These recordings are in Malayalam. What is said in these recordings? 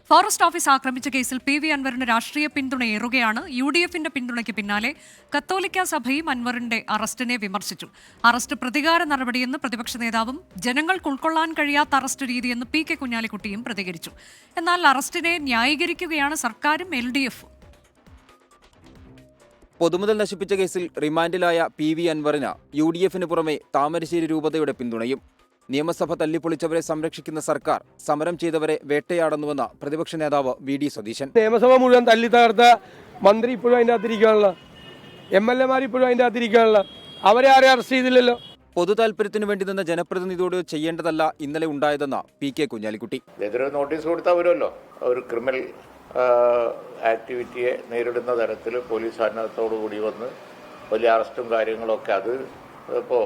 ഫോറസ്റ്റ് ഓഫീസ് ആക്രമിച്ച കേസിൽ പി വി അൻവറിന് രാഷ്ട്രീയ പിന്തുണയേറുകയാണ്. UDFന്റെ പിന്തുണയ്ക്ക് പിന്നാലെ കത്തോലിക്ക സഭയും അൻവറിന്റെ അറസ്റ്റിനെ വിമർശിച്ചു. അറസ്റ്റ് പ്രതികാര നടപടിയെന്ന് പ്രതിപക്ഷ നേതാവും ജനങ്ങൾക്ക് ഉൾക്കൊള്ളാൻ കഴിയാത്ത അറസ്റ്റ് രീതിയെന്ന് PK കുഞ്ഞാലിക്കുട്ടിയും പ്രതികരിച്ചു. എന്നാൽ അറസ്റ്റിനെ ന്യായീകരിക്കുകയാണ് സർക്കാരും LDFും. പൊതുമുതൽ നശിപ്പിച്ച കേസിൽ റിമാൻഡിലായ PV അൻവറിന് UDFന് പുറമെ താമരശ്ശേരി രൂപതയുടെ പിന്തുണയും. നിയമസഭ തല്ലിപ്പൊളിച്ചവരെ സംരക്ഷിക്കുന്ന സർക്കാർ സമരം ചെയ്തവരെ വേട്ടയാടുന്നുവെന്ന പ്രതിപക്ഷ നേതാവ് VD സതീശൻ. നിയമസഭ മുഴുവൻ തല്ലി തകർത്ത മന്ത്രി ഇപ്പോഴും അതിൻ്റെ അകത്തിരിക്കാനുള്ള, MLA ഇപ്പോഴും അതിൻ്റെ അകത്തിരിക്കാനുള്ള, അവരെ ആരെ അറസ്റ്റ് ചെയ്തില്ലല്ലോ. പൊതു താല്പര്യത്തിന് വേണ്ടി നിന്ന ജനപ്രതിനിധിയോട് ചെയ്യേണ്ടതല്ല ഇന്നലെ ഉണ്ടായതെന്ന PK കുഞ്ഞാലിക്കുട്ടി. നോട്ടീസ് കൊടുത്താൽ വരുമല്ലോ, ഒരു ക്രിമിനൽ ആക്ടിവിറ്റിയെ നേരിടുന്ന തരത്തിൽ പോലീസ് സന്നദ്ധത്തോടുകൂടി വന്ന് വലിയ അറസ്റ്റും കാര്യങ്ങളൊക്കെ. അത് ഇപ്പോൾ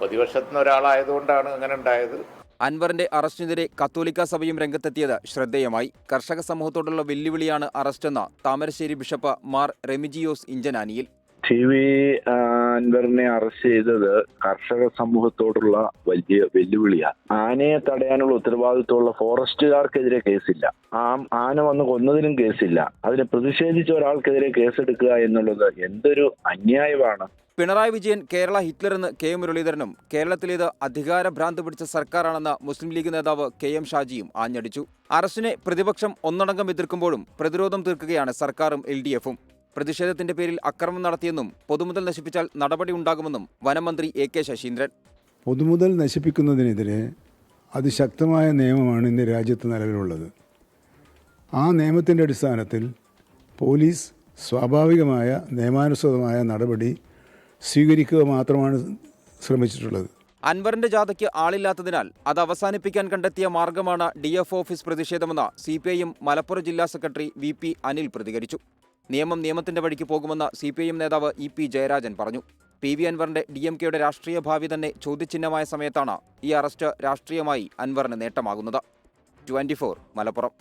പ്രതിപക്ഷത്തു നിന്ന് ഒരാളായതുകൊണ്ടാണ് അങ്ങനെ ഉണ്ടായത്. അൻവറിന്റെ അറസ്റ്റിനെതിരെ കത്തോലിക്ക സഭയും രംഗത്തെത്തിയത് ശ്രദ്ധേയമായി. കർഷക സമൂഹത്തോടുള്ള വെല്ലുവിളിയാണ് അറസ്റ്റെന്ന താമരശ്ശേരി ബിഷപ്പ് മാർ റെമിജിയോസ് ഇഞ്ചനാനിയിൽ. PV അൻവറിനെ അറസ്റ്റ് ചെയ്തത് കർഷക സമൂഹത്തോടുള്ള വലിയ വെല്ലുവിളിയാണ്. ആനയെ തടയാനുള്ള ഉത്തരവാദിത്വമുള്ള ഫോറസ്റ്റുകാർക്കെതിരെ കേസില്ല. ആന വന്ന് കൊന്നതിനും കേസില്ല. അതിനെ പ്രതിഷേധിച്ച ഒരാൾക്കെതിരെ കേസെടുക്കുക എന്നുള്ളത് എന്തൊരു അന്യായമാണ്. പിണറായി വിജയൻ കേരള ഹിറ്റ്ലറെന്ന് K മുരളീധരനും കേരളത്തിലേത് അധികാരഭ്രാന്ത് പിടിച്ച സർക്കാരാണെന്ന മുസ്ലിം ലീഗ് നേതാവ് KM ഷാജിയും ആഞ്ഞടിച്ചു. അറസ്റ്റിനെ പ്രതിപക്ഷം ഒന്നടങ്കം എതിർക്കുമ്പോഴും പ്രതിരോധം തീർക്കുകയാണ് സർക്കാരും LDFും. പ്രതിഷേധത്തിന്റെ പേരിൽ അക്രമം നടത്തിയെന്നും പൊതുമുതൽ നശിപ്പിച്ചാൽ നടപടി ഉണ്ടാകുമെന്നും വനമന്ത്രി AK ശശീന്ദ്രൻ. പൊതുമുതൽ നശിപ്പിക്കുന്നതിനെതിരെ അതിശക്തമായ നിയമമാണ് ഇന്ന് രാജ്യത്ത് നിലവിലുള്ളത്. ആ നിയമത്തിൻ്റെ അടിസ്ഥാനത്തിൽ പോലീസ് സ്വാഭാവികമായ നിയമാനുസൃതമായ നടപടി സ്വീകരിക്കുക മാത്രമാണ് ശ്രമിച്ചിട്ടുള്ളത്. അൻവറിന്റെ ജാഥയ്ക്ക് ആളില്ലാത്തതിനാൽ അത് അവസാനിപ്പിക്കാൻ കണ്ടെത്തിയ മാർഗമാണ് DF ഓഫീസ് പ്രതിഷേധമെന്ന് CPIM മലപ്പുറം ജില്ലാ സെക്രട്ടറി VP അനിൽ പ്രതികരിച്ചു. നിയമം നിയമത്തിന്റെ വഴിക്ക് പോകുമെന്ന് CPIM നേതാവ് EP ജയരാജൻ പറഞ്ഞു. PV അൻവറിന്റെ DMKയുടെ രാഷ്ട്രീയ ഭാവി തന്നെ ചോദ്യചിഹ്നമായ സമയത്താണ് ഈ അറസ്റ്റ് രാഷ്ട്രീയമായി അൻവറിന് നേട്ടമാകുന്നത്. 24 മലപ്പുറം.